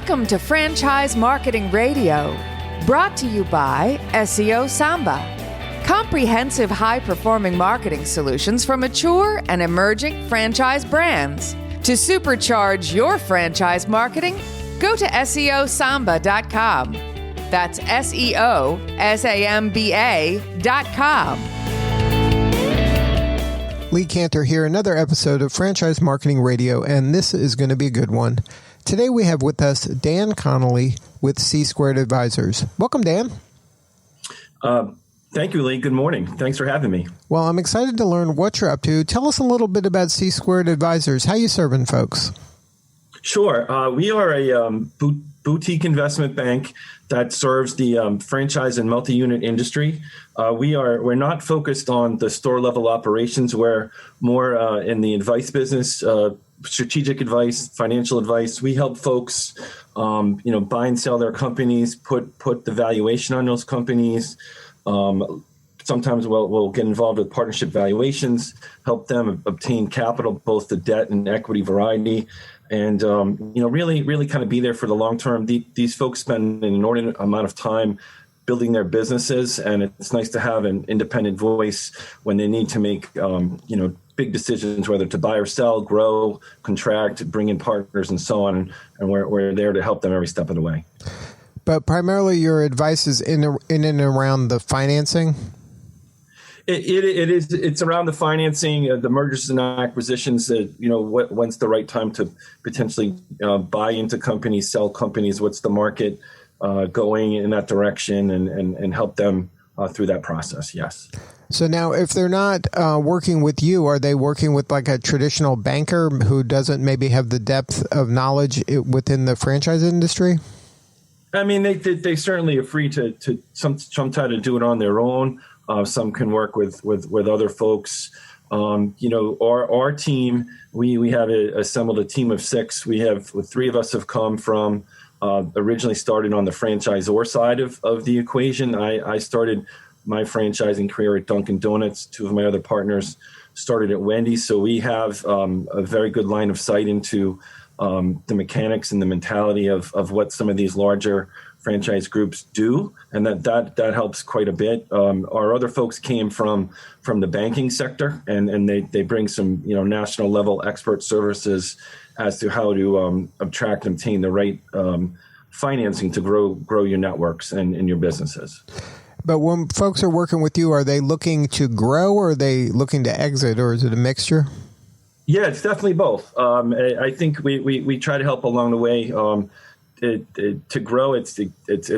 Welcome to Franchise Marketing Radio, brought to you by SeoSamba. Comprehensive high-performing marketing solutions for mature and emerging franchise brands. To supercharge your franchise marketing, go to SeoSamba.com. That's SeoSamba.com. Lee Cantor here, another episode of Franchise Marketing Radio, and this is going to be a good one. Today we have with us Dan Connelly with C-Squared Advisors. Welcome, Dan. Thank you, Lee. Good morning. Thanks for having me. Well, I'm excited to learn what you're up to. Tell us a little bit about C-Squared Advisors. How you serving folks? Sure. We are a boutique investment bank that serves the franchise and multi-unit industry. We're not focused on the store level operations. We're more in the advice business, strategic advice, financial advice. We help folks, buy and sell their companies, put the valuation on those companies. Sometimes we'll get involved with partnership valuations, help them obtain capital, both the debt and equity variety. And, really kind of be there for the long term. These folks spend an inordinate amount of time building their businesses, and it's nice to have an independent voice when they need to make, big decisions, whether to buy or sell, grow, contract, bring in partners, and so on. And we're there to help them every step of the way. But primarily your advice is in and around the financing? It is. It's around the financing, the mergers and acquisitions. When's the right time to potentially buy into companies, sell companies? What's the market going in that direction, and help them through that process? Yes. So now, if they're not working with you, are they working with like a traditional banker who doesn't maybe have the depth of knowledge within the franchise industry? I mean, they certainly are free to sometimes to do it on their own. Some can work with other folks. Our team, we have assembled a team of 6. We have 3 of us have come from originally started on the franchisor side of the equation. I started my franchising career at Dunkin' Donuts. 2 of my other partners started at Wendy's. So we have a very good line of sight into the mechanics and the mentality of what some of these larger franchise groups do, and that helps quite a bit. Our other folks came from the banking sector, and they bring some national level expert services as to how to attract and obtain the right financing to grow your networks and your businesses. But when folks are working with you, are they looking to grow, or are they looking to exit, or is it a mixture? Yeah, it's definitely both. I think we try to help along the way. To grow, it's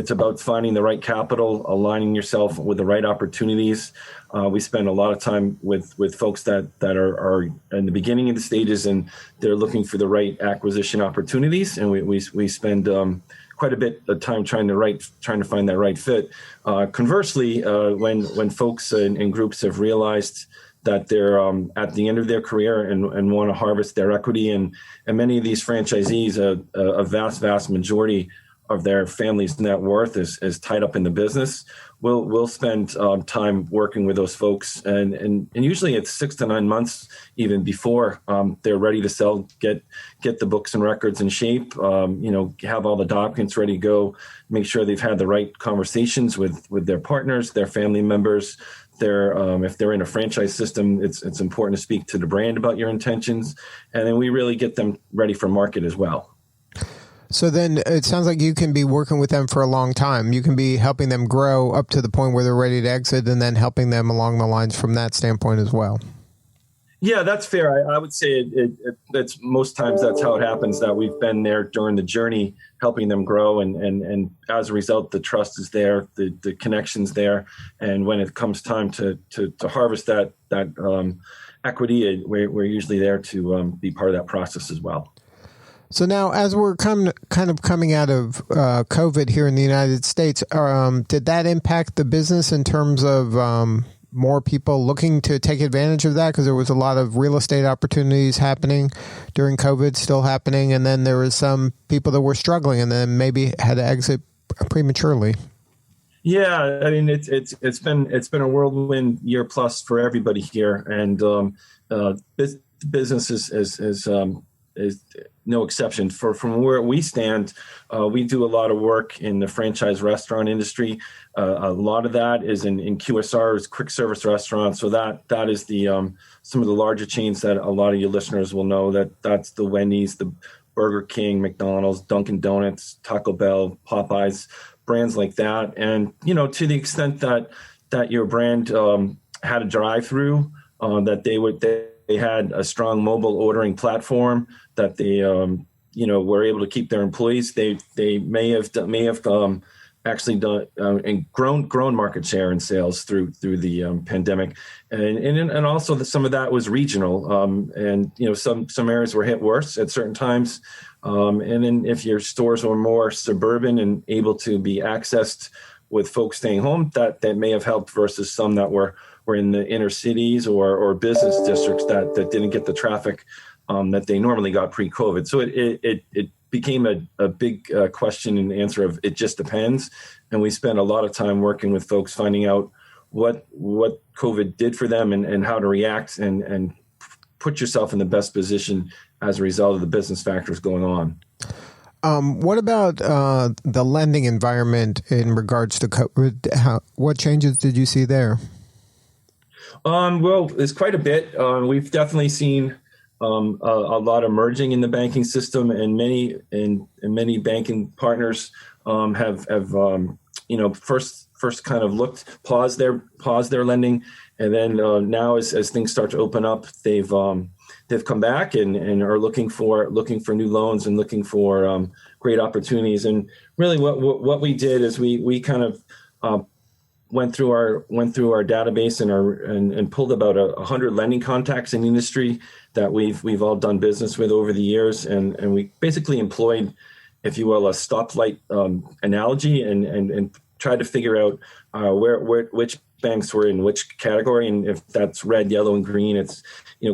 about finding the right capital, aligning yourself with the right opportunities. We spend a lot of time with folks that are in the beginning of the stages, and they're looking for the right acquisition opportunities, and we spend quite a bit of time trying to find that right fit. Conversely, when folks and groups have realized that they're at the end of their career and want to harvest their equity. And many of these franchisees, a vast majority of their family's net worth is tied up in the business. We'll spend time working with those folks. And usually it's 6 to 9 months even before they're ready to sell, get the books and records in shape, have all the documents ready to go, make sure they've had the right conversations with their partners, their family members. If they're in a franchise system, it's important to speak to the brand about your intentions, and then we really get them ready for market as well. So then it sounds like you can be working with them for a long time. You can be helping them grow up to the point where they're ready to exit, and then helping them along the lines from that standpoint as well. Yeah, that's fair. I would say it's most times that's how it happens, that we've been there during the journey, helping them grow. And as a result, the trust is there, the connection's there. And when it comes time to harvest that equity, we're usually there to be part of that process as well. So now, as we're kind of coming out of COVID here in the United States, did that impact the business in terms of more people looking to take advantage of that? Because there was a lot of real estate opportunities happening during COVID, still happening, and then there was some people that were struggling and then maybe had to exit prematurely. Yeah, I mean it's been a whirlwind year plus for everybody here, and business is is no exception. From where we stand, we do a lot of work in the franchise restaurant industry. A lot of that is in QSRs, quick service restaurants. So that is the some of the larger chains that a lot of your listeners will know. That's the Wendy's, the Burger King, McDonald's, Dunkin' Donuts, Taco Bell, Popeyes, brands like that. And to the extent that your brand had a drive-through, that they had a strong mobile ordering platform, that they were able to keep their employees. They may have actually done and grown market share and sales through the pandemic, and also some of that was regional, and some areas were hit worse at certain times, and then if your stores were more suburban and able to be accessed with folks staying home, that may have helped versus some that were in the inner cities or business districts that didn't get the traffic that they normally got pre-COVID. So it became a big question and answer of it just depends. And we spent a lot of time working with folks, finding out what COVID did for them and how to react and put yourself in the best position as a result of the business factors going on. What about the lending environment in regards to COVID? What changes did you see there? Well, there's quite a bit. We've definitely seen a lot of merging in the banking system, and many banking partners have first kind of paused their lending, and then now as things start to open up, they've come back and are looking for new loans and looking for great opportunities. And really, what we did is we kind of went through our database and pulled about 100 lending contacts in the industry that we've all done business with over the years, and we basically employed, if you will, a stoplight analogy and tried to figure out which banks were in which category, and if that's red, yellow, and green, it's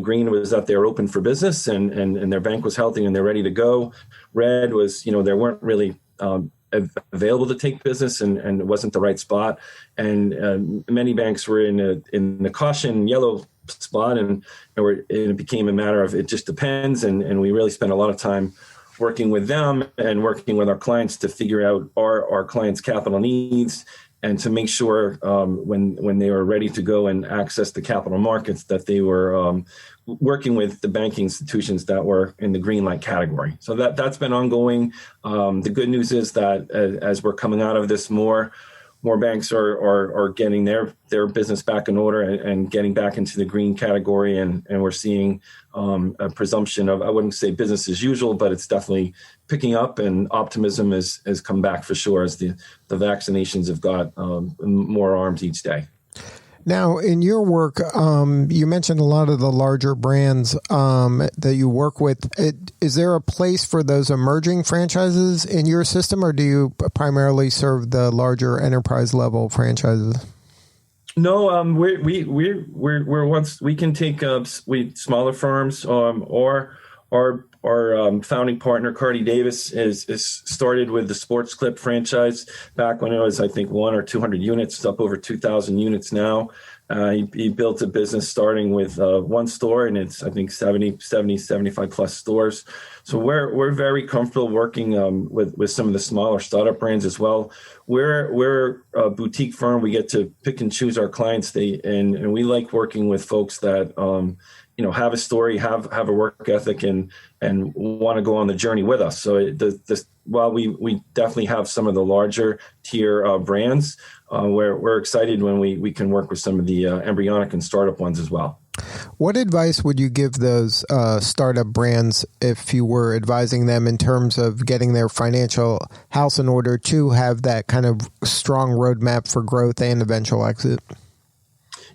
green was that they're open for business and their bank was healthy and they're ready to go. Red was they weren't really available to take business and it wasn't the right spot, and many banks were in the caution yellow spot, and it became a matter of it just depends, and we really spent a lot of time working with them and working with our clients to figure out our clients' capital needs and to make sure when they were ready to go and access the capital markets that they were working with the banking institutions that were in the green light category. So that's been ongoing. The good news is that as we're coming out of this, more banks are getting their business back in order and getting back into the green category, and we're seeing a presumption of, I wouldn't say business as usual, but it's definitely picking up, and optimism has come back for sure as the vaccinations have got more arms each day. Now, in your work, you mentioned a lot of the larger brands that you work with. Is there a place for those emerging franchises in your system, or do you primarily serve the larger enterprise level franchises? No, we can take smaller firms, or our founding partner, Cardi Davis, is started with the Sports Clip franchise back when it was, I think, 100 or 200 units. It's up over 2,000 units now. He built a business starting with one store, and it's, I think, 75 plus stores. So we're very comfortable working with some of the smaller startup brands as well. We're a boutique firm. We get to pick and choose our clients. And we like working with folks that have a story, have a work ethic, and want to go on the journey with us. So while we definitely have some of the larger tier brands, we're excited when we can work with some of the embryonic and startup ones as well. What advice would you give those startup brands if you were advising them in terms of getting their financial house in order to have that kind of strong roadmap for growth and eventual exit?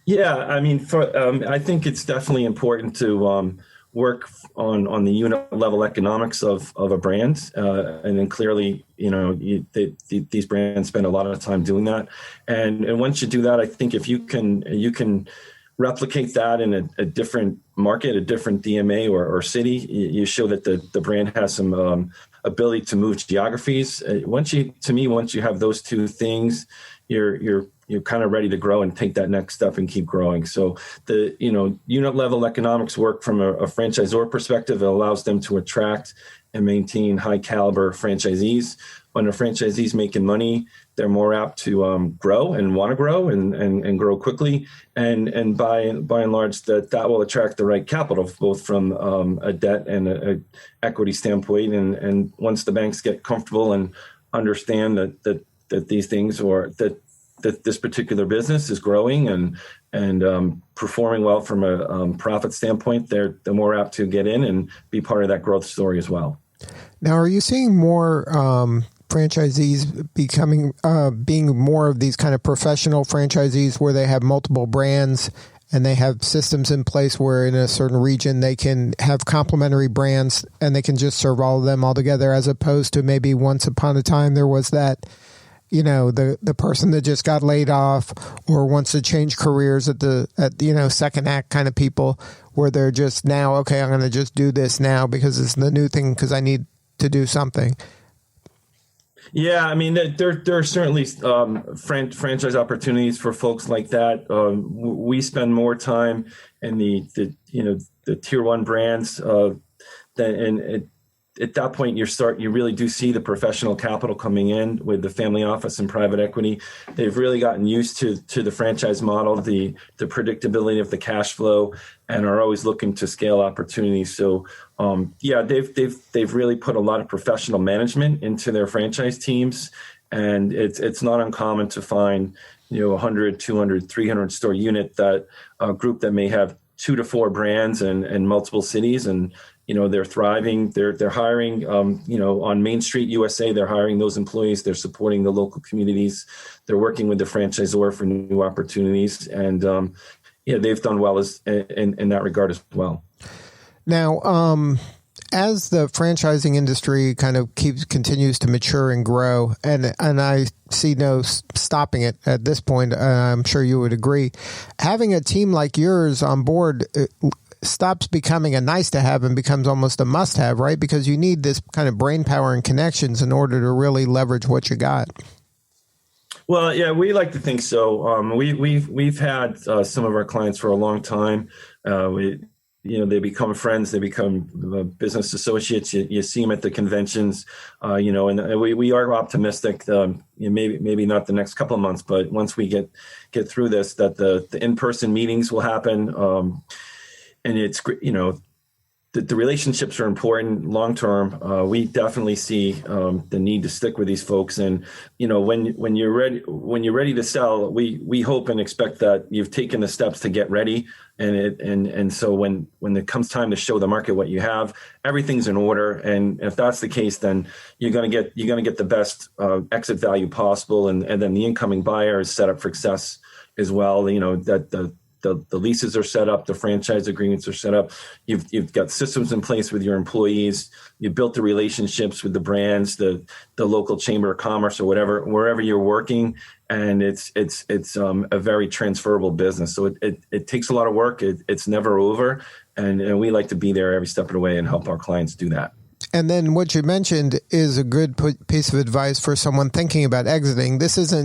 Yeah, I mean, I think it's definitely important to work on the unit level economics of a brand, and then clearly, these brands spend a lot of time doing that. And once you do that, I think if you can replicate that in a different market, a different DMA or city, you show that the brand has some ability to move geographies. Once you have those two things, you're you're kind of ready to grow and take that next step and keep growing. So the unit level economics work from a franchisor perspective. It allows them to attract and maintain high caliber franchisees. When a franchisee's making money, they're more apt to grow and want to grow and grow quickly. And by and large, that will attract the right capital, both from a debt and a equity standpoint. And once the banks get comfortable and understand that these things, or that this particular business is growing and performing well from a profit standpoint, they're more apt to get in and be part of that growth story as well. Now, are you seeing more franchisees becoming being more of these kind of professional franchisees where they have multiple brands and they have systems in place where in a certain region they can have complementary brands and they can just serve all of them all together, as opposed to maybe once upon a time there was that, the person that just got laid off or wants to change careers at second act kind of people, where they're just now, okay, I'm going to just do this now because it's the new thing because I need to do something. Yeah, I mean, there are certainly franchise opportunities for folks like that. We spend more time in the tier one brands at that point, you really do see the professional capital coming in with the family office and private equity. They've really gotten used to the franchise model, the predictability of the cash flow, and are always looking to scale opportunities. So, they've really put a lot of professional management into their franchise teams, and it's not uncommon to find 100, 200, 300 store unit that a group that may have 2 to 4 brands and multiple cities, and they're thriving. They're hiring. On Main Street USA, they're hiring those employees. They're supporting the local communities. They're working with the franchisor for new opportunities, and they've done well in that regard as well. Now, as the franchising industry kind of continues to mature and grow, and I see no stopping it at this point, I'm sure you would agree, having a team like yours on board stops becoming a nice to have and becomes almost a must have, right? Because you need this kind of brain power and connections in order to really leverage what you got. Well, yeah, we like to think so. We've had some of our clients for a long time. They become friends, they become business associates. You see them at the conventions, and we are optimistic. Maybe not the next couple of months, but once we get through this, that the in-person meetings will happen. And it's, the relationships are important long term. We definitely see the need to stick with these folks. And when you're ready to sell, we hope and expect that you've taken the steps to get ready. And so when it comes time to show the market what you have, everything's in order. And if that's the case, then you're gonna get the best exit value possible. And then the incoming buyer is set up for success as well. That the leases are set up, the franchise agreements are set up. You've got systems in place with your employees. You built the relationships with the brands, the local chamber of commerce or wherever you're working, and it's a very transferable business. So it takes a lot of work. It's never over, and we like to be there every step of the way and help our clients do that. And then what you mentioned is a good piece of advice for someone thinking about exiting.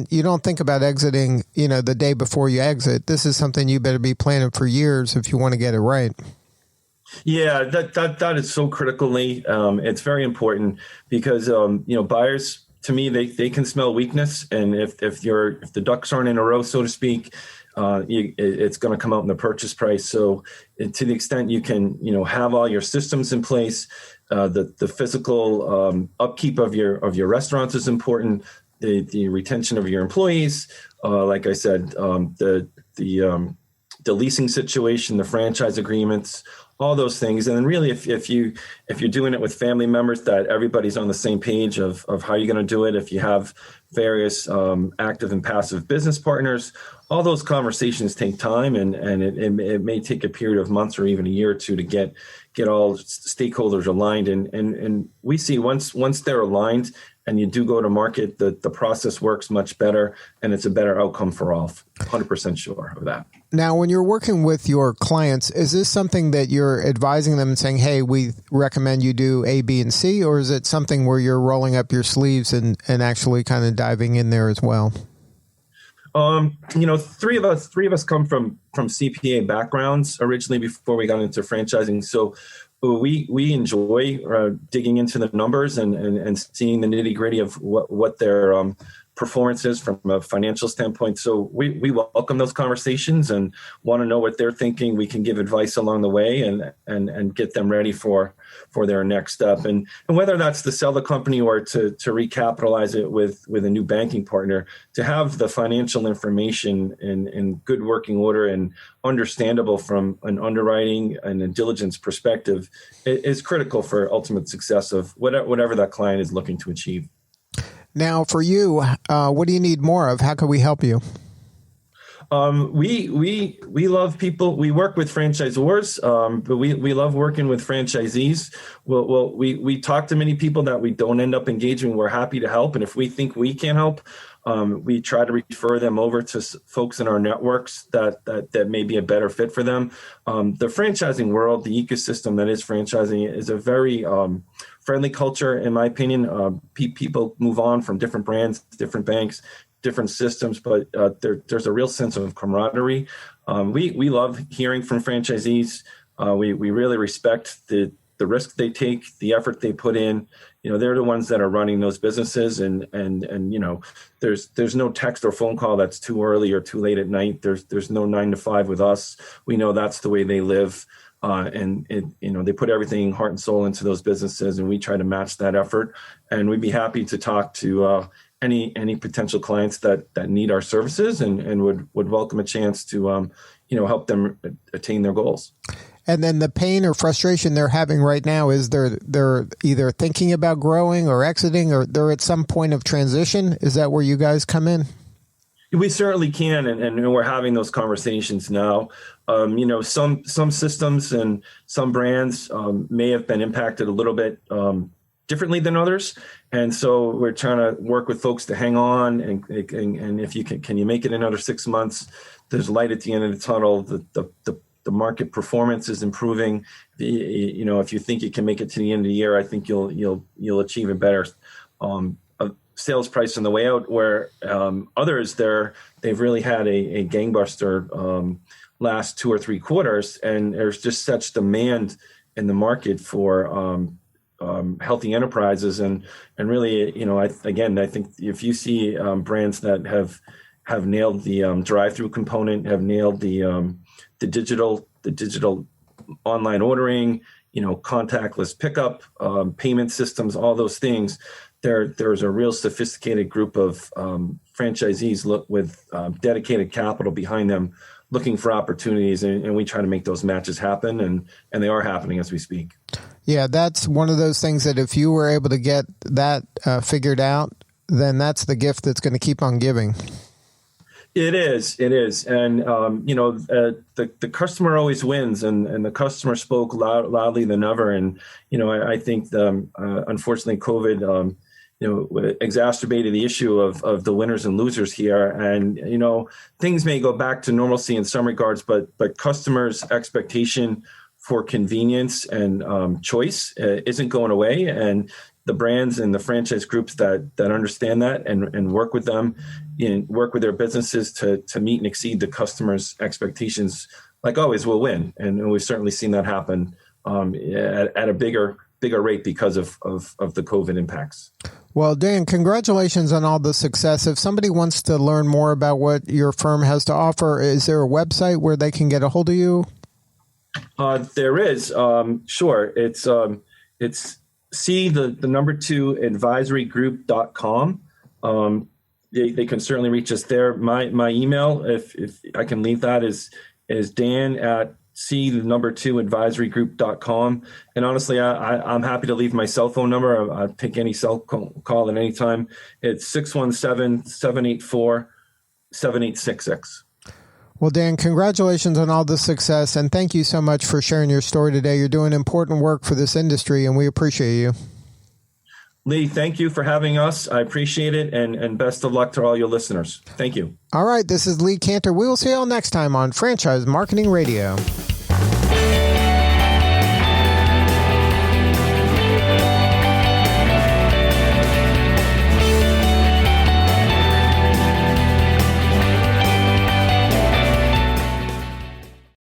You don't think about exiting, the day before you exit. This is something you better be planning for years if you want to get it right. Yeah, that is so critically. It's very important because, buyers, to me, they can smell weakness. And if the ducks aren't in a row, so to speak, it's going to come out in the purchase price. So to the extent you can, have all your systems in place, the physical upkeep of your restaurants is important. The retention of your employees, like I said, the leasing situation, the franchise agreements, all those things. And then really, if you're doing it with family members, that everybody's on the same page of how you're going to do it. If you have various active and passive business partners, all those conversations take time, and it may take a period of months or even a year or two to get all stakeholders aligned. And we see once they're aligned and you do go to market, the process works much better, and it's a better outcome for all. 100% sure of that. Now, when you're working with your clients, is this something that you're advising them and saying, hey, we recommend you do A, B, and C, or is it something where you're rolling up your sleeves and actually kind of diving in there as well? Three of us come from CPA backgrounds originally before we got into franchising. So we enjoy digging into the numbers and seeing the nitty gritty of what their performance is from a financial standpoint. So we welcome those conversations and want to know what they're thinking. We can give advice along the way and get them ready for their next step. And whether that's to sell the company or to recapitalize it with a new banking partner, to have the financial information in good working order and understandable from an underwriting and a diligence perspective is critical for ultimate success of whatever that client is looking to achieve. Now, for you, what do you need more of? How can we help you? We love people. We work with franchisors, but we love working with franchisees. We talk to many people that we don't end up engaging. We're happy to help, and if we think we can help, we try to refer them over to folks in our networks that may be a better fit for them. The franchising world, the ecosystem that is franchising, is a very friendly culture, in my opinion. People move on from different brands, different banks, different systems, but there's a real sense of camaraderie. We love hearing from franchisees. We really respect the risk they take, the effort they put in. They're the ones that are running those businesses, and there's no text or phone call that's too early or too late at night. There's no 9 to 5 with us. We know that's the way they live. They put everything, heart and soul, into those businesses, and we try to match that effort. And we'd be happy to talk to any potential clients that need our services and would welcome a chance to help them attain their goals. And then the pain or frustration they're having right now is they're either thinking about growing or exiting, or they're at some point of transition. Is that where you guys come in? We certainly can, and we're having those conversations now. Some systems and some brands may have been impacted a little bit differently than others, and so we're trying to work with folks to hang on. And if you can you make it another 6 months? There's light at the end of the tunnel. The market performance is improving. If you think you can make it to the end of the year, I think you'll achieve a better sales price on the way out. Where others they've really had a gangbuster last 2 or 3 quarters, and there's just such demand in the market for healthy enterprises, and really, I think if you see brands that have nailed the drive-through component, have nailed the digital online ordering, contactless pickup, payment systems, all those things, there's a real sophisticated group of franchisees with dedicated capital behind them, looking for opportunities, and we try to make those matches happen, and they are happening as we speak. Yeah, that's one of those things that if you were able to get that figured out, then that's the gift that's going to keep on giving. It is. And, the customer always wins, and the customer spoke loudly than ever. And, I think, unfortunately, COVID, exacerbated the issue of the winners and losers here. And, things may go back to normalcy in some regards, but customers' expectation for convenience and choice isn't going away. And the brands and the franchise groups that understand that and work with them and work with their businesses to meet and exceed the customer's expectations, like always, will win. And we've certainly seen that happen at a bigger rate because of the COVID impacts. Well, Dan, congratulations on all the success. If somebody wants to learn more about what your firm has to offer, is there a website where they can get a hold of you? There is. Sure. It's C, the number 2 advisorygroup.com. They can certainly reach us there. My email, if I can leave that, is Dan at C, the number 2 advisorygroup.com. And honestly, I'm happy to leave my cell phone number. I'll take any cell call at any time. It's 617-784-7866. Well, Dan, congratulations on all the success, and thank you so much for sharing your story today. You're doing important work for this industry, and we appreciate you. Lee, thank you for having us. I appreciate it, and best of luck to all your listeners. Thank you. All right, this is Lee Cantor. We will see you all next time on Franchise Marketing Radio.